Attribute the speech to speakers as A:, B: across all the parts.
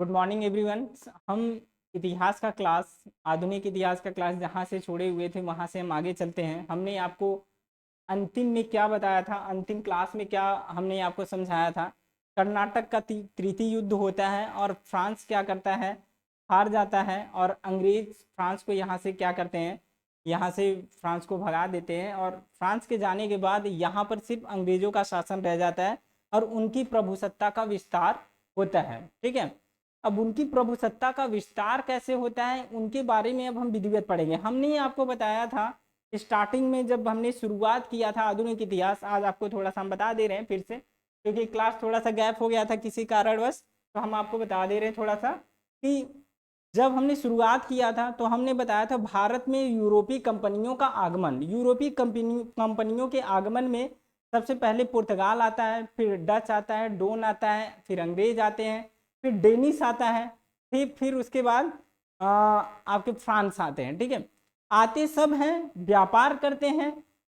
A: Good morning everyone. हम इतिहास का क्लास, आधुनिक इतिहास का क्लास जहाँ से छोड़े हुए थे वहाँ से हम आगे चलते हैं। हमने आपको अंतिम में क्या बताया था, अंतिम क्लास में क्या हमने आपको समझाया था। कर्नाटक का तृतीय युद्ध होता है और फ्रांस क्या करता है, हार जाता है और अंग्रेज फ्रांस को यहाँ से क्या करते हैं, यहाँ से फ्रांस को भगा देते हैं। और फ्रांस के जाने के बाद यहाँ पर सिर्फ अंग्रेजों का शासन रह जाता है और उनकी प्रभुसत्ता का विस्तार होता है। ठीक है, अब उनकी प्रभुसत्ता का विस्तार कैसे होता है उनके बारे में अब हम विधिवत पढ़ेंगे। हमने आपको बताया था स्टार्टिंग में जब हमने शुरुआत किया था आधुनिक इतिहास, आज आपको थोड़ा सा हम बता दे रहे हैं फिर से, क्योंकि क्लास थोड़ा सा गैप हो गया था किसी कारणवश। तो हम आपको बता दे रहे हैं थोड़ा सा कि जब हमने शुरुआत किया था तो हमने बताया था भारत में यूरोपीय कंपनियों का आगमन। यूरोपीय कंपनियों के आगमन में सबसे पहले पुर्तगाल आता है, फिर डच आता है, डोन आता है, फिर अंग्रेज आते हैं, फिर डेनिस आता है, फिर उसके बाद आपके फ्रांस आते हैं। ठीक है, आते सब हैं, व्यापार करते हैं।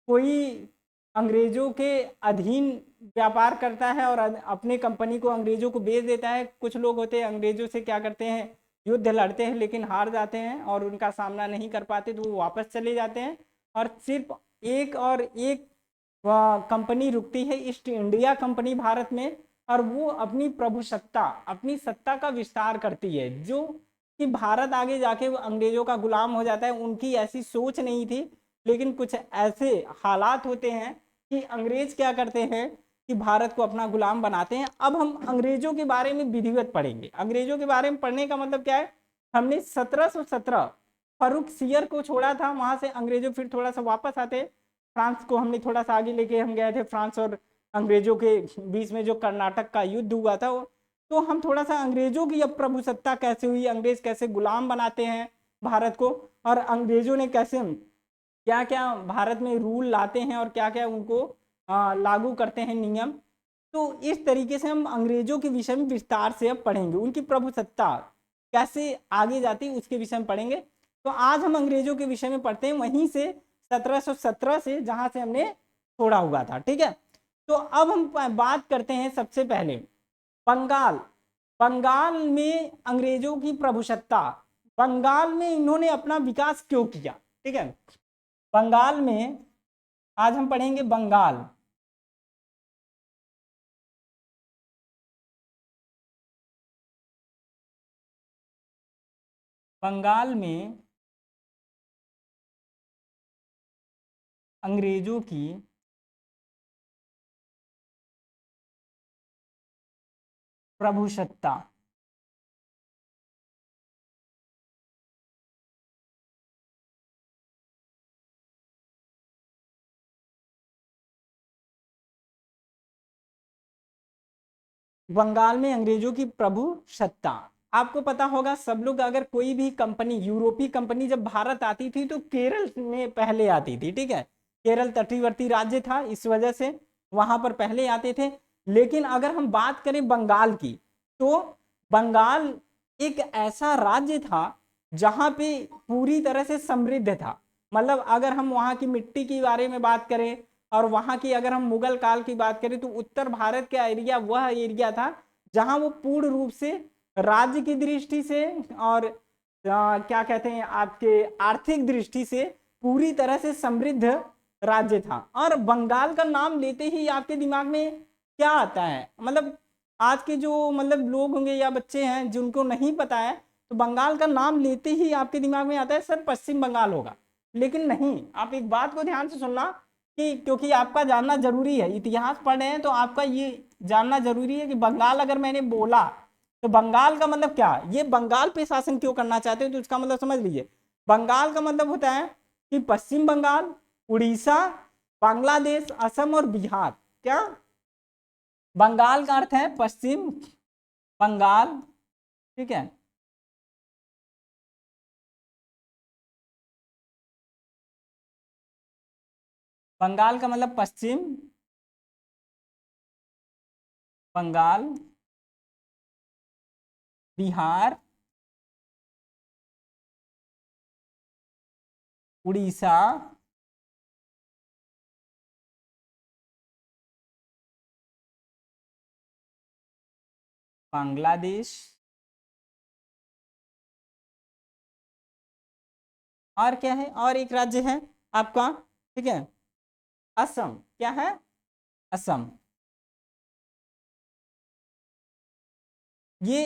A: कोई अंग्रेजों के अधीन व्यापार करता है और अपने कंपनी को अंग्रेजों को बेच देता है। कुछ लोग होते हैं अंग्रेजों से क्या करते हैं, युद्ध लड़ते हैं लेकिन हार जाते हैं और उनका सामना नहीं कर पाते तो वो वापस चले जाते हैं। और सिर्फ एक कंपनी रुकती है, ईस्ट इंडिया कंपनी भारत में, और वो अपनी प्रभुसत्ता, अपनी सत्ता का विस्तार करती है। जो कि भारत आगे जाके अंग्रेजों का गुलाम हो जाता है, उनकी ऐसी सोच नहीं थी, लेकिन कुछ ऐसे हालात होते हैं कि अंग्रेज क्या करते हैं कि भारत को अपना गुलाम बनाते हैं। अब हम अंग्रेजों के बारे में विधिवत पढ़ेंगे। अंग्रेजों के बारे में पढ़ने का मतलब क्या है, हमने 1717 फरुख सियर को छोड़ा था, वहां से अंग्रेजों फिर थोड़ा सा वापस आते, फ्रांस को हमने थोड़ा सा आगे लेके हम गए थे। फ्रांस और अंग्रेजों के बीच में जो कर्नाटक का युद्ध हुआ था वो, तो हम थोड़ा सा अंग्रेजों की अब प्रभुसत्ता कैसे हुई, अंग्रेज कैसे गुलाम बनाते हैं भारत को, और अंग्रेजों ने कैसे क्या क्या भारत में रूल लाते हैं और क्या क्या उनको लागू करते हैं नियम। तो इस तरीके से हम अंग्रेजों के विषय में विस्तार से अब पढ़ेंगे, उनकी प्रभुसत्ता कैसे आगे जाती है उसके विषय में पढ़ेंगे। तो आज हम अंग्रेजों के विषय में पढ़ते हैं वहीं से 1717 से, जहां से हमने छोड़ा हुआ था। ठीक है, तो अब हम बात करते हैं सबसे पहले बंगाल। बंगाल में अंग्रेजों की प्रभुसत्ता, बंगाल में इन्होंने अपना विकास क्यों किया। ठीक है, बंगाल में आज हम पढ़ेंगे बंगाल। बंगाल में अंग्रेजों की प्रभुसत्ता। बंगाल में अंग्रेजों की प्रभुसत्ता, आपको पता होगा सब लोग, अगर कोई भी कंपनी, यूरोपीय कंपनी जब भारत आती थी तो केरल में पहले आती थी। ठीक है, केरल तटीवर्ती राज्य था, इस वजह से वहां पर पहले आते थे। लेकिन अगर हम बात करें बंगाल की, तो बंगाल एक ऐसा राज्य था जहां पे पूरी तरह से समृद्ध था। मतलब अगर हम वहां की मिट्टी के बारे में बात करें और वहां की अगर हम मुगल काल की बात करें, तो उत्तर भारत का एरिया वह एरिया था जहां वो पूर्ण रूप से राज्य की दृष्टि से और क्या कहते हैं आपके आर्थिक दृष्टि से पूरी तरह से समृद्ध राज्य था। और बंगाल का नाम लेते ही आपके दिमाग में क्या आता है, मतलब आज के जो मतलब लोग होंगे या बच्चे हैं जिनको नहीं पता है, तो बंगाल का नाम लेते ही आपके दिमाग में आता है सर पश्चिम बंगाल होगा। लेकिन नहीं, आप एक बात को ध्यान से सुनना कि क्योंकि आपका जानना जरूरी है, इतिहास पढ़ रहे हैं तो आपका ये जानना जरूरी है कि बंगाल अगर मैंने बोला तो बंगाल का मतलब क्या, ये बंगाल पे शासन क्यों करना चाहते हो तो इसका मतलब समझ लीजिए। बंगाल का मतलब होता है कि पश्चिम बंगाल, उड़ीसा, बांग्लादेश, असम और बिहार। क्या, बंगाल का अर्थ है पश्चिम बंगाल। ठीक है, बंगाल का मतलब पश्चिम बंगाल, बिहार, उड़ीसा, बांग्लादेश और क्या है, और एक राज्य है आपका, ठीक है, असम। क्या है? असम। ये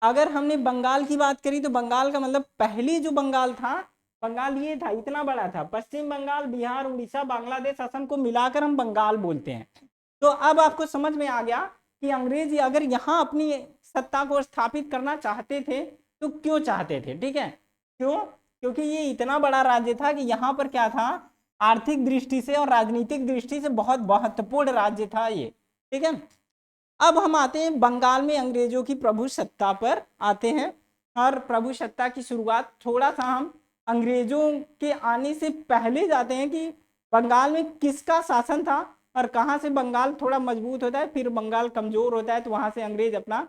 A: अगर हमने बंगाल की बात करी तो बंगाल का मतलब पहले जो बंगाल था, बंगाल ये था, इतना बड़ा था। पश्चिम बंगाल, बिहार, उड़ीसा, बांग्लादेश, असम को मिलाकर हम बंगाल बोलते हैं। तो अब आपको समझ में आ गया कि अंग्रेज अगर यहाँ अपनी सत्ता को स्थापित करना चाहते थे तो क्यों चाहते थे, ठीक है। क्यों? क्योंकि ये इतना बड़ा राज्य था कि यहाँ पर क्या था, आर्थिक दृष्टि से और राजनीतिक दृष्टि से बहुत महत्वपूर्ण राज्य था ये, ठीक है। अब हम आते हैं बंगाल में अंग्रेजों की प्रभु सत्ता पर आते हैं। और प्रभु सत्ता की शुरुआत थोड़ा सा हम अंग्रेजों के आने से पहले जाते हैं कि बंगाल में किसका शासन था और कहाँ से बंगाल थोड़ा मजबूत होता है, फिर बंगाल कमजोर होता है तो वहां से अंग्रेज अपना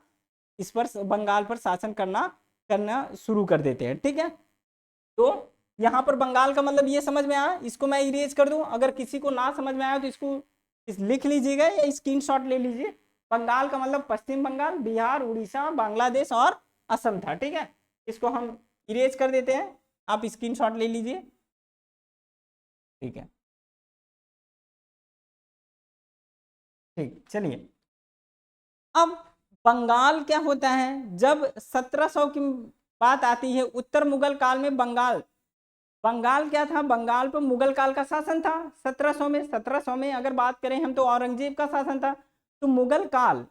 A: इस पर, बंगाल पर शासन करना करना शुरू कर देते हैं, ठीक है। तो यहाँ पर बंगाल का मतलब ये समझ में आया, इसको मैं इरेज कर दूं, अगर किसी को ना समझ में आया तो इसको लिख लीजिएगा या स्क्रीनशॉट ले लीजिए। बंगाल का मतलब पश्चिम बंगाल, बिहार, उड़ीसा, बांग्लादेश और असम था, ठीक है। इसको हम इरेज कर देते हैं, आप स्क्रीनशॉट ले लीजिए, ठीक है। ठीक, चलिए। अब बंगाल क्या होता है, जब 1700 की बात आती है, उत्तर मुगल काल में बंगाल, बंगाल क्या था, बंगाल पर मुगल काल का शासन था 1700 में। 1700 में अगर बात करें हम तो औरंगजेब का शासन था, तो मुगल काल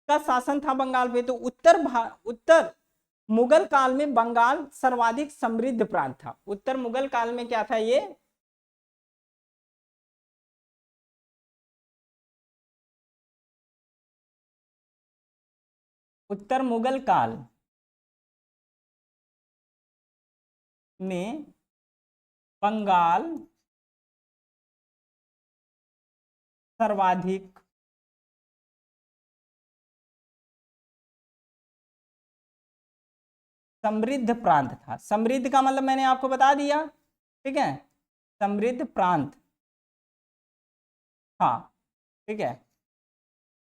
A: का शासन था बंगाल पे। तो उत्तर मुगल काल में बंगाल सर्वाधिक समृद्ध प्रांत था। उत्तर मुगल काल में क्या था ये, उत्तर मुगल काल में बंगाल सर्वाधिक समृद्ध प्रांत था। समृद्ध का मतलब मैंने आपको बता दिया, ठीक है, समृद्ध प्रांत था, ठीक है।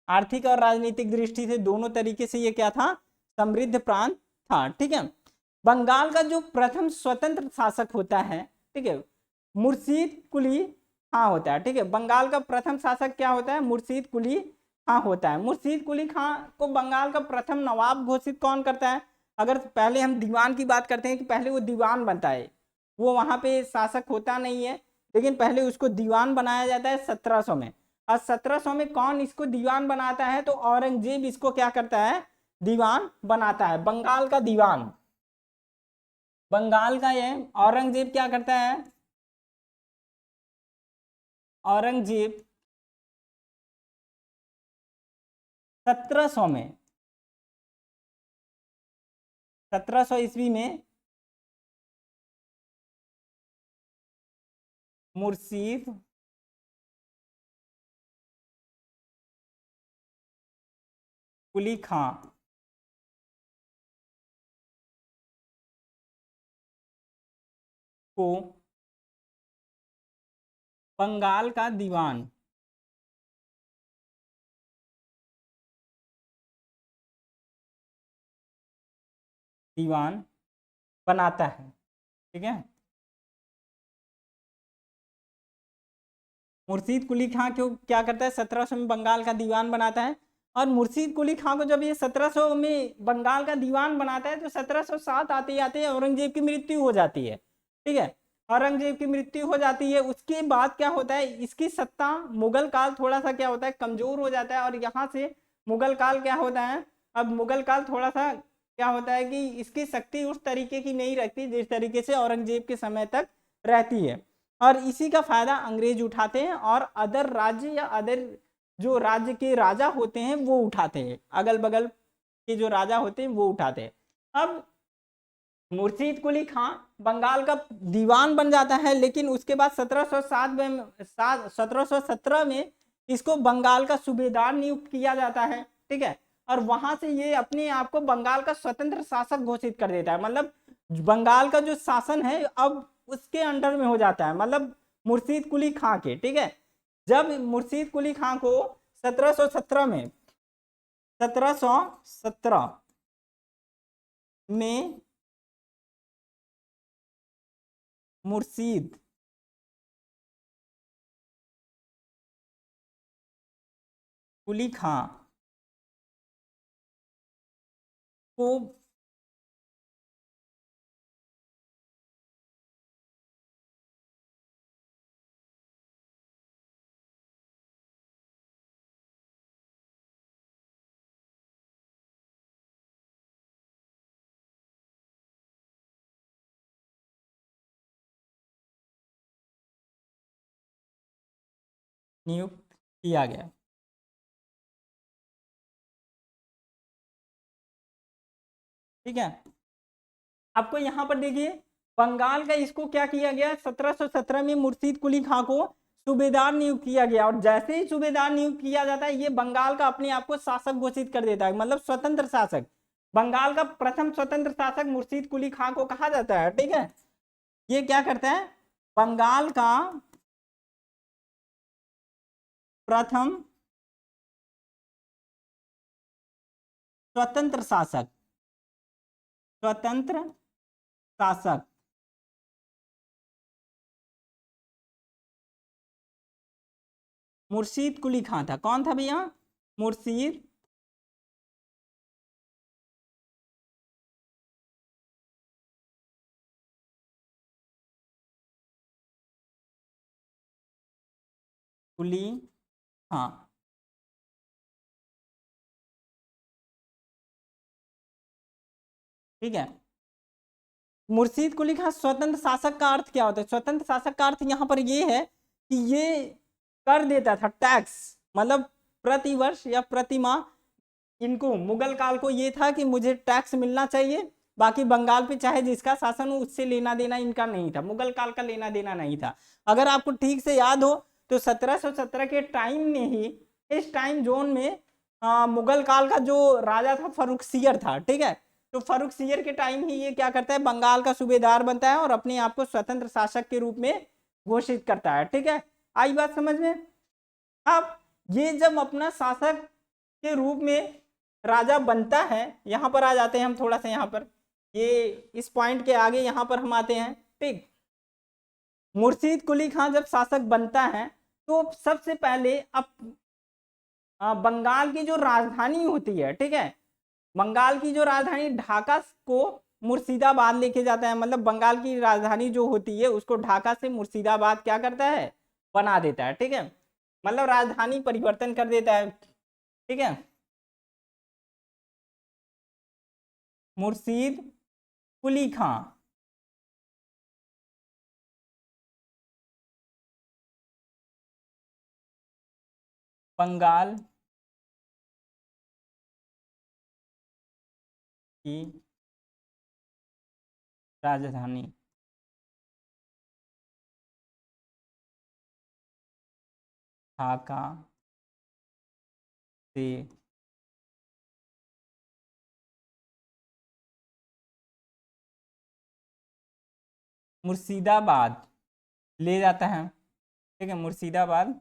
A: आर्थिक और राजनीतिक दृष्टि से दोनों तरीके से ये क्या था, समृद्ध प्रांत था, ठीक है। बंगाल का जो प्रथम स्वतंत्र शासक होता है, ठीक है, मुर्शीद कुली खां होता है, ठीक है। बंगाल का प्रथम शासक क्या होता है, मुर्शीद कुली खां होता है। मुर्शीद कुली खां को बंगाल का प्रथम नवाब घोषित कौन करता है? अगर पहले हम दीवान की बात करते हैं कि पहले वो दीवान बनता है, वो वहां पे शासक होता नहीं है, लेकिन पहले उसको दीवान बनाया जाता है 1700 में। और 1700 में कौन इसको दीवान बनाता है, तो औरंगजेब इसको क्या करता है, दीवान बनाता है, बंगाल का दीवान। बंगाल का ये औरंगजेब क्या करता है, औरंगजेब 1700 में, 1700 ईस्वी में मुर्शीद कुली खां को बंगाल का दीवान दीवान बनाता है, ठीक है। मुर्शीद कुली खां क्यों क्या करता है, 1700 में बंगाल का दीवान बनाता है। और मुर्शीद कुली खां को जब ये 1700 में बंगाल का दीवान बनाता है तो 1707 आते आते औरंगजेब की मृत्यु हो जाती है, ठीक है। औरंगजेब की मृत्यु हो जाती है, उसके बाद क्या होता है, इसकी सत्ता, मुगल काल थोड़ा सा क्या होता है, कमजोर हो जाता है। और यहाँ से मुगल काल क्या होता है, अब मुगल काल थोड़ा सा क्या होता है कि इसकी शक्ति उस तरीके की नहीं रहती जिस तरीके से औरंगजेब के समय तक रहती है। और इसी का फायदा अंग्रेज उठाते हैं और अदर राज्य या अदर जो राज्य के राजा होते हैं वो उठाते हैं, अगल बगल के जो राजा होते हैं वो उठाते हैं। अब मुर्शीद कुली खां बंगाल का दीवान बन जाता है, लेकिन उसके बाद 1707 में 1717 में इसको बंगाल का सूबेदार नियुक्त किया जाता है, ठीक है। और वहां से ये अपने आप को बंगाल का स्वतंत्र शासक घोषित कर देता है, मतलब बंगाल का जो शासन है अब उसके अंडर में हो जाता है, मतलब मुर्शीद कुली खां के, ठीक है। जब मुर्शीद कुली खां को 1717 में 1717 में मुर्शीद कुली खां को नियुक्त किया गया। ठीक है, आपको यहाँ पर देखिए बंगाल का इसको क्या किया गया, 1717 में मुर्शीद कुली खां को सूबेदार नियुक्त किया गया, और जैसे ही सूबेदार नियुक्त किया जाता है ये बंगाल का अपने आप को शासक घोषित कर देता है, मतलब स्वतंत्र शासक। बंगाल का प्रथम स्वतंत्र शासक मुर्शीद कुली खां को कहा जाता है। ठीक है, ये क्या करता है, बंगाल का प्रथम स्वतंत्र शासक, स्वतंत्र शासक मुर्शीद कुली खां था। कौन था भैया, मुर्शीद कुली खां। ठीक है, मुर्शीद कुली खां स्वतंत्र शासक का अर्थ क्या होता है, स्वतंत्र शासक का अर्थ यहाँ पर ये है कि ये कर देता था टैक्स, मतलब प्रति वर्ष या प्रति माह इनको, मुगल काल को ये था कि मुझे टैक्स मिलना चाहिए, बाकी बंगाल पे चाहे जिसका शासन हो उससे लेना देना इनका नहीं था, मुगल काल का लेना देना नहीं था। अगर आपको ठीक से याद हो तो 1717 के टाइम में ही, इस टाइम जोन में मुगल काल का जो राजा था फर्रुखसियर था। ठीक है, तो फर्रुखसियर के टाइम ही ये क्या करता है, बंगाल का सूबेदार बनता है और अपने आप को स्वतंत्र शासक के रूप में घोषित करता है। ठीक है, आई बात समझ में। अब ये जब अपना शासक के रूप में राजा बनता है, यहां पर आ जाते हैं हम थोड़ा सा, यहां पर ये इस पॉइंट के आगे यहां पर हम आते हैं। ठीक, मुर्शीद कुली खां जब शासक बनता है तो सबसे पहले अब बंगाल की जो राजधानी होती है, ठीक है, बंगाल की जो राजधानी ढाका को मुर्शिदाबाद लेके जाता है, मतलब बंगाल की राजधानी जो होती है उसको ढाका से मुर्शिदाबाद क्या करता है, बना देता है। ठीक है, मतलब राजधानी परिवर्तन कर देता है। ठीक है, मुर्शीद कुली खां बंगाल की राजधानी ढाका से मुर्शिदाबाद ले जाता है। ठीक है, मुर्शिदाबाद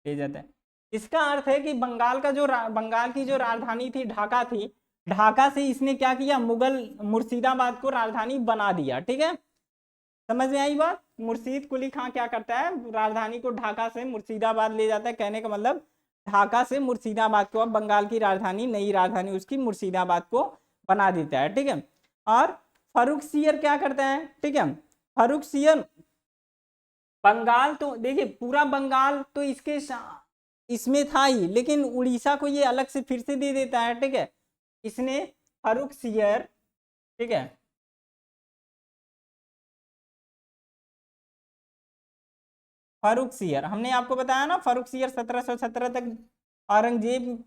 A: ले जाता है। इसका अर्थ है कि बंगाल का जो बंगाल की जो राजधानी थी ढाका थी, ढाका से इसने क्या किया, मुगल मुर्शिदाबाद को राजधानी बना दिया। ठीक है, समझ में आई बात। मुर्शीद कुली खां क्या करता है, राजधानी को ढाका से मुर्शिदाबाद ले जाता है, कहने का मतलब ढाका से मुर्शिदाबाद को, अब बंगाल की राजधानी, नई राजधानी उसकी मुर्शिदाबाद को बना देता है। ठीक है, और फर्रुखसियर क्या करता है, ठीक है, फर्रुखसियर बंगाल तो देखिए पूरा बंगाल तो इसके इसमें था ही, लेकिन उड़ीसा को ये अलग से फिर से दे देता है। ठीक है, इसने फर्रुखसियर, ठीक है, फर्रुखसियर हमने आपको बताया ना, फर्रुखसियर 1717 तक औरंगजेब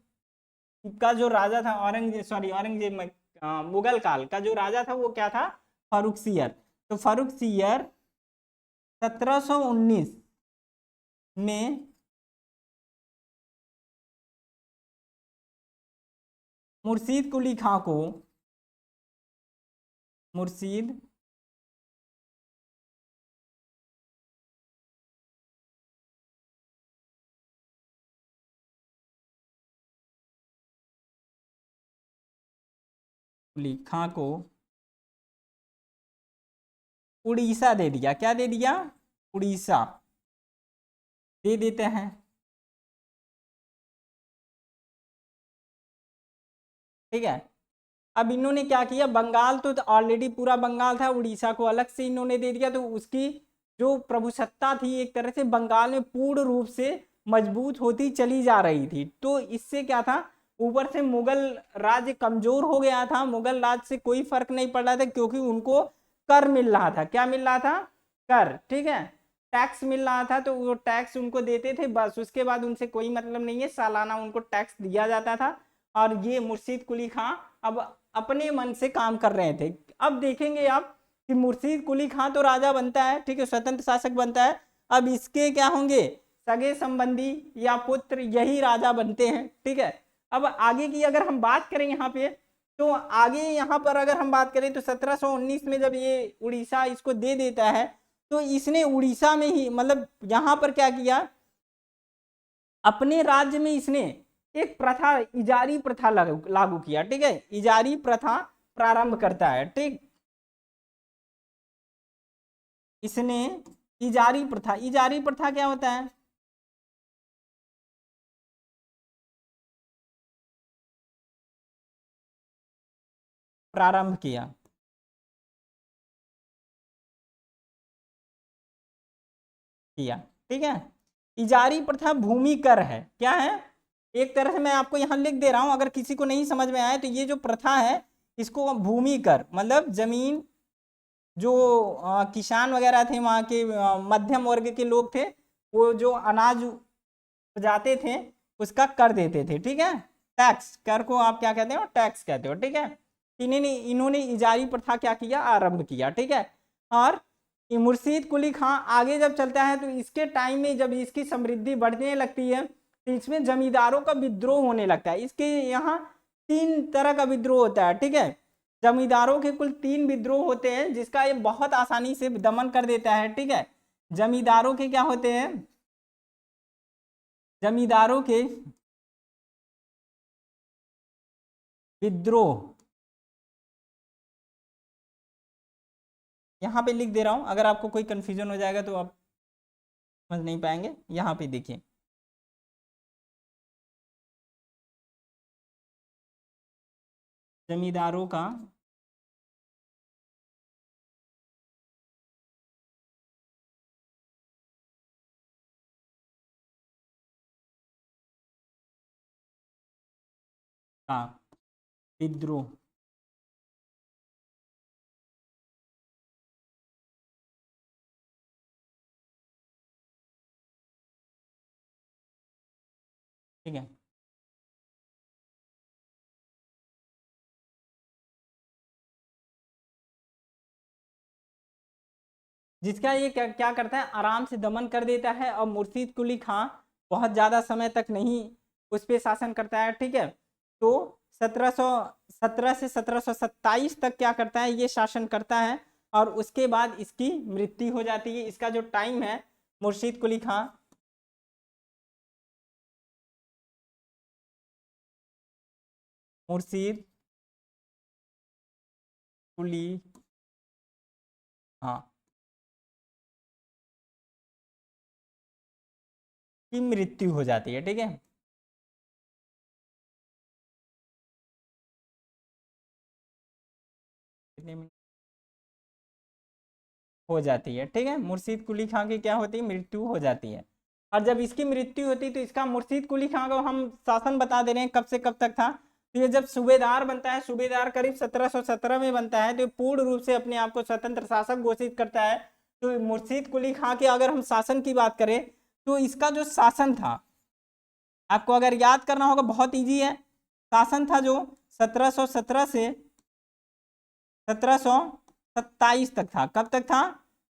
A: का जो राजा था, औरंगजेब सॉरी औरंगजेब मुगल काल का जो राजा था वो क्या था, फर्रुखसियर। तो फर्रुखसियर 1719 में मुर्शीद कुली खां को, मुर्शीद कुली खां को उड़ीसा दे दिया। क्या दे दिया? उड़ीसा दे देते हैं। ठीक है, अब इन्होंने क्या किया, बंगाल तो ऑलरेडी पूरा बंगाल था, उड़ीसा को अलग से इन्होंने दे दिया, तो उसकी जो प्रभुसत्ता थी एक तरह से बंगाल में पूर्ण रूप से मजबूत होती चली जा रही थी। तो इससे क्या था, ऊपर से मुगल राज्य कमजोर हो गया था, मुगल राज्य से कोई फर्क नहीं पड़ रहा था, क्योंकि उनको कर मिल रहा था। क्या मिल रहा था? कर। ठीक है, टैक्स मिल रहा था, तो वो टैक्स उनको देते थे, बस उसके बाद उनसे कोई मतलब नहीं है, सालाना उनको टैक्स दिया जाता था। और ये मुर्शीद कुली खां अब अपने मन से काम कर रहे थे। अब देखेंगे आप कि मुर्शीद कुली खां तो राजा बनता है, ठीक है, स्वतंत्र शासक बनता है। अब इसके क्या होंगे, सगे संबंधी या पुत्र, यही राजा बनते हैं। ठीक है, अब आगे की अगर हम बात करें यहाँ पे, तो आगे यहाँ पर अगर हम बात करें तो 1719 में जब ये उड़ीसा इसको दे देता है, तो इसने उड़ीसा में ही मतलब यहाँ पर क्या किया, अपने राज्य में इसने एक प्रथा, इजारी प्रथा लागू किया। ठीक है, इजारी प्रथा प्रारंभ करता है। ठीक, इसने इजारी प्रथा, इजारी प्रथा क्या होता है? प्रारंभ किया। किया, ठीक है, इजारी प्रथा भूमि कर है। क्या है? एक तरह से मैं आपको यहां लिख दे रहा हूं, अगर किसी को नहीं समझ में आए तो ये जो प्रथा है इसको भूमि कर मतलब जमीन, जो किसान वगैरह थे वहाँ के, मध्यम वर्ग के लोग थे, वो जो अनाज उपजाते थे उसका कर देते थे। ठीक है, टैक्स, कर को आप क्या कहते हो? टैक्स कहते हो। ठीक है, इन्होंने इजारी प्रथा क्या किया? आरंभ किया। ठीक है, और ये मुर्शीद कुली खां आगे जब चलता है तो इसके टाइम में जब इसकी समृद्धि बढ़ने लगती है, तो इसमें जमींदारों का विद्रोह होने लगता है। इसके यहाँ 3 तरह का विद्रोह होता है। ठीक है, जमींदारों के कुल 3 विद्रोह होते हैं, जिसका ये बहुत आसानी से दमन कर देता है। ठीक है, जमींदारों के क्या होते हैं? जमींदारों के विद्रोह, यहाँ पे लिख दे रहा हूं, अगर आपको कोई कंफ्यूजन हो जाएगा तो आप समझ नहीं पाएंगे। यहाँ पे देखिए, जमींदारों का विद्रोह। ठीक है, जिसका ये क्या क्या करता है, आराम से दमन कर देता है। और मुर्शीद कुली खां बहुत ज्यादा समय तक नहीं उस पर शासन करता है। ठीक है, तो 1717 से 1727 तक क्या करता है, ये शासन करता है, और उसके बाद इसकी मृत्यु हो जाती है। इसका जो टाइम है मुर्शीद कुली खां, मुर्शीद कुली, हाँ, की मृत्यु हो जाती है। ठीक है, कितने मिनट हो जाती है? ठीक है, मुर्शीद कुली खां की क्या होती है? मृत्यु हो जाती है। और जब इसकी मृत्यु होती है तो इसका, मुर्शीद कुली खां को हम शासन बता दे रहे हैं कब से कब तक था। तो ये जब सूबेदार बनता है, सूबेदार करीब 1717 में बनता है, तो पूर्ण रूप से अपने आप को स्वतंत्र शासक घोषित करता है। तो मुर्शीद कुली खां के अगर हम शासन की बात करें, तो इसका जो शासन था, आपको अगर याद करना होगा, बहुत ईजी है। शासन था जो 1717 से 1727 तक था। कब तक था?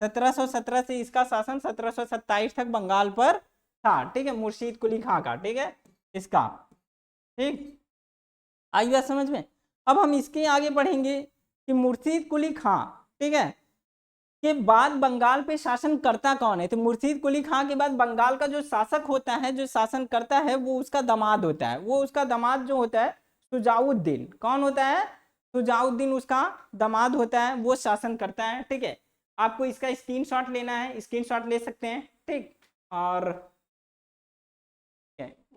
A: 1717 से इसका शासन 1727 तक बंगाल पर था। ठीक है, मुर्शीद कुली खां का। ठीक है, इसका, ठीक, आई बात समझ में? अब हम इसके आगे बढ़ेंगे कि मुर्शीद कुली खां, ठीक है, के बाद बंगाल पे शासन करता कौन है। तो मुर्शीद कुली खां के बाद बंगाल का जो शासक होता है, जो शासन करता है, वो उसका दामाद होता है। वो उसका दामाद जो होता है सुजाउद्दीन। कौन होता है? शुजाउद्दीन उसका दामाद होता है, वो शासन करता है। ठीक है, आपको इसका स्क्रीनशॉट लेना है, स्क्रीनशॉट ले सकते हैं। ठीक, और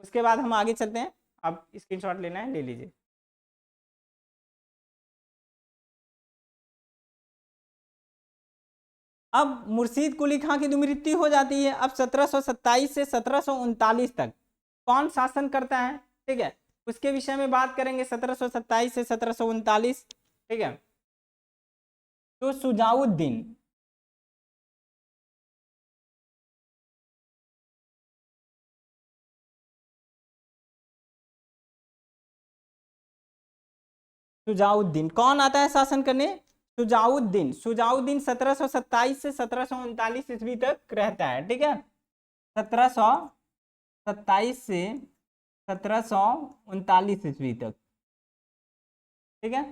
A: उसके बाद हम आगे चलते हैं। आप स्क्रीनशॉट लेना है ले लीजिए। अब मुर्शीद कुली खां की मृत्यु हो जाती है। अब 1727 से 1739 तक कौन शासन करता है? ठीक है, उसके विषय में बात करेंगे। 1727 से 1739। ठीक है, तो शुजाउद्दीन, शुजाउद्दीन कौन आता है शासन करने? शुजाउद्दीन। शुजाउद्दीन 1727 से 1739 ईस्वी तक रहता है। ठीक है, 1727 से 1739 ईस्वी तक। ठीक है,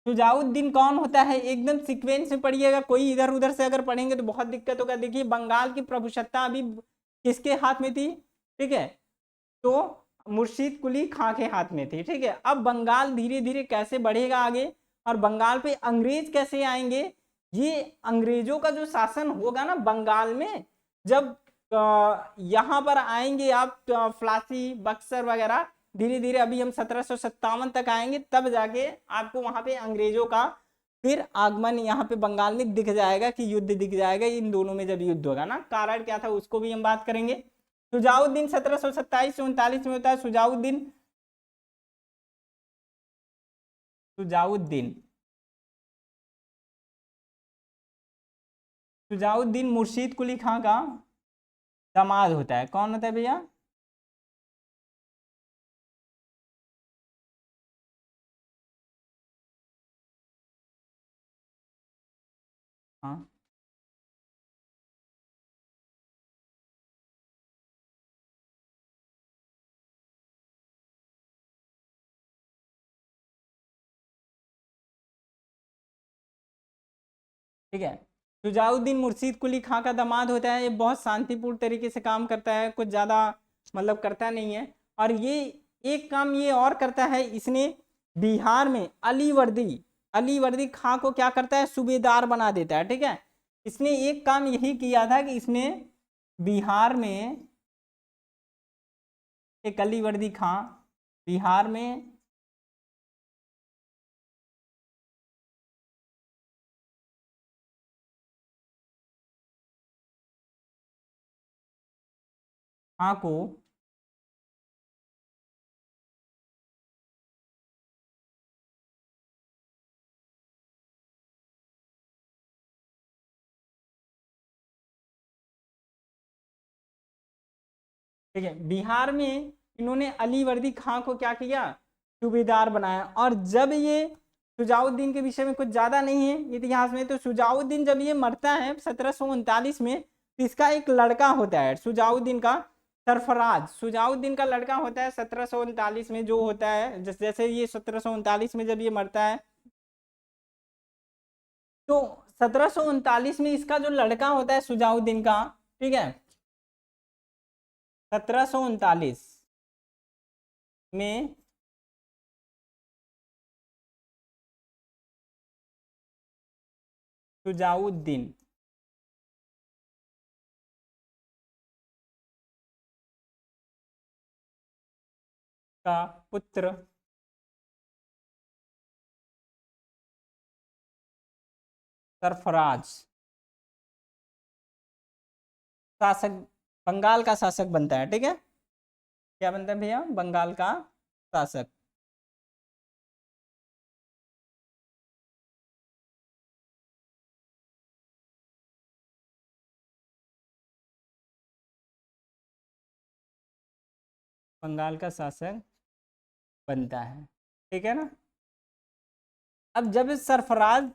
A: शुजाउद्दीन कौन होता है? एकदम सीक्वेंस में पढ़िएगा, कोई इधर उधर से अगर पढ़ेंगे तो बहुत दिक्कत होगा। देखिए, बंगाल की प्रभुसत्ता अभी किसके हाथ में थी? ठीक है, तो मुर्शीद कुली खां के हाथ में थी। ठीक है, अब बंगाल धीरे धीरे कैसे बढ़ेगा आगे, और बंगाल पे अंग्रेज कैसे आएंगे, ये अंग्रेजों का जो शासन होगा ना बंगाल में, जब यहाँ पर आएंगे आप फ्लासी बक्सर वगैरह, धीरे धीरे अभी हम 1757 तक आएंगे, तब जाके आपको वहां पे अंग्रेजों का फिर आगमन यहाँ पे बंगाल में दिख जाएगा, कि युद्ध दिख जाएगा इन दोनों में। जब युद्ध होगा ना, कारण क्या था उसको भी हम बात करेंगे। शुजाउद्दीन 1727 से 39 में होता है। शुजाउद्दीन शुजाउद्दीन शुजाउद्दीन मुर्शीद कुली खां का दामाद होता है। कौन होता है भैया? हाँ, ठीक है, शुजाउद्दीन मुर्शीद कुली खां का दामाद होता है। ये बहुत शांतिपूर्ण तरीके से काम करता है, कुछ ज़्यादा मतलब करता नहीं है। और ये एक काम ये और करता है, इसने बिहार में अली वर्दी खां को क्या करता है? सूबेदार बना देता है। ठीक है, इसने एक काम यही किया था कि इसने बिहार में एक अली वर्दी खां बिहार में खां को ठीक है, बिहार में इन्होंने अली वर्दी खां को क्या किया? सूबेदार बनाया। और जब ये शुजाउद्दीन के विषय में कुछ ज्यादा नहीं है इतिहास में, तो शुजाउद्दीन जब ये मरता है 1739 में, तो इसका एक लड़का होता है शुजाउद्दीन का, सरफराज। शुजाउद्दीन का लड़का होता है 1739 में, जो होता है जैसे ये 1739 में जब ये मरता है, तो 1739 में इसका जो लड़का होता है शुजाउद्दीन का, ठीक है, 1739 में शुजाउद्दीन का पुत्र सरफराज शासक, बंगाल का शासक बनता है। ठीक है, क्या बनता है भैया? बंगाल का शासक। बंगाल का शासक बनता है। ठीक है ना। अब जब सरफराज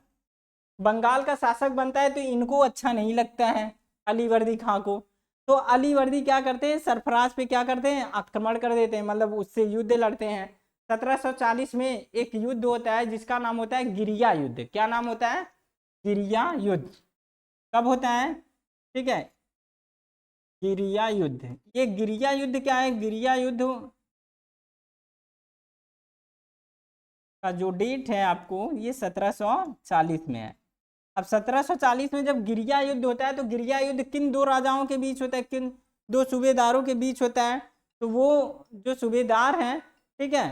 A: बंगाल का शासक बनता है, तो इनको अच्छा नहीं लगता है अली वर्दी खां को। तो अली वर्दी क्या करते हैं? सरफराज पे क्या करते हैं? आक्रमण कर देते हैं, मतलब उससे युद्ध लड़ते हैं। 1740 में एक युद्ध होता है जिसका नाम होता है गिरिया युद्ध। क्या नाम होता है? गिरिया युद्ध। कब होता है? ठीक है, गिरिया युद्ध। ये गिरिया युद्ध क्या है? गिरिया युद्ध का जो डेट है आपको ये 1740 में है। अब 1740 में जब गिरिया युद्ध होता है तो गिरिया युद्ध किन दो राजाओं के बीच होता है, किन दो सूबेदारों के बीच होता है? तो वो जो सूबेदार हैं, ठीक है,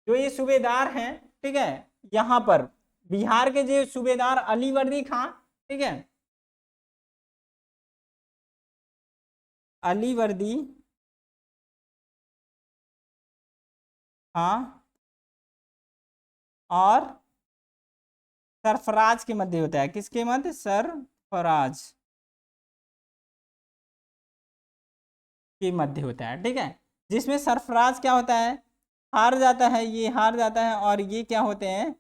A: जो ये सूबेदार हैं, ठीक है, यहाँ पर बिहार के जो सूबेदार अलीवर्दी खां, ठीक है, अलीवर्दी खां और सरफराज के मध्य होता है। किसके मध्य? सरफराज के मध्य होता है, ठीक है, जिसमें सरफराज क्या होता है, हार जाता है, ये हार जाता है, और ये क्या होते हैं,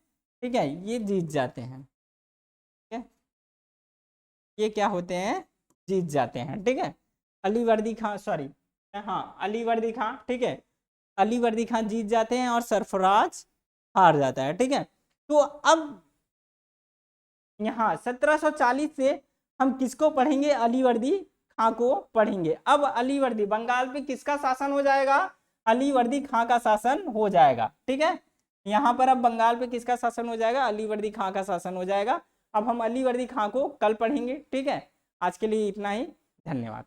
A: ठीक है, ये जीत जाते हैं, ठीक है, ये क्या होते हैं, जीत जाते हैं, ठीक है। अलीवर्दी खां, सॉरी, हाँ, अलीवर्दी खां, ठीक है, अलीवर्दी खां जीत जाते हैं और सरफराज हार जाता है, ठीक है। तो अब यहाँ 1740 से हम किसको पढ़ेंगे? अलीवर्दी खां को पढ़ेंगे। अब अलीवर्दी बंगाल पे किसका शासन हो जाएगा? अलीवर्दी खां का शासन हो जाएगा, ठीक है। यहाँ पर अब बंगाल पे किसका शासन हो जाएगा? अलीवर्दी खां का शासन हो जाएगा। अब हम अलीवर्दी खां को कल पढ़ेंगे, ठीक है। आज के लिए इतना ही, धन्यवाद।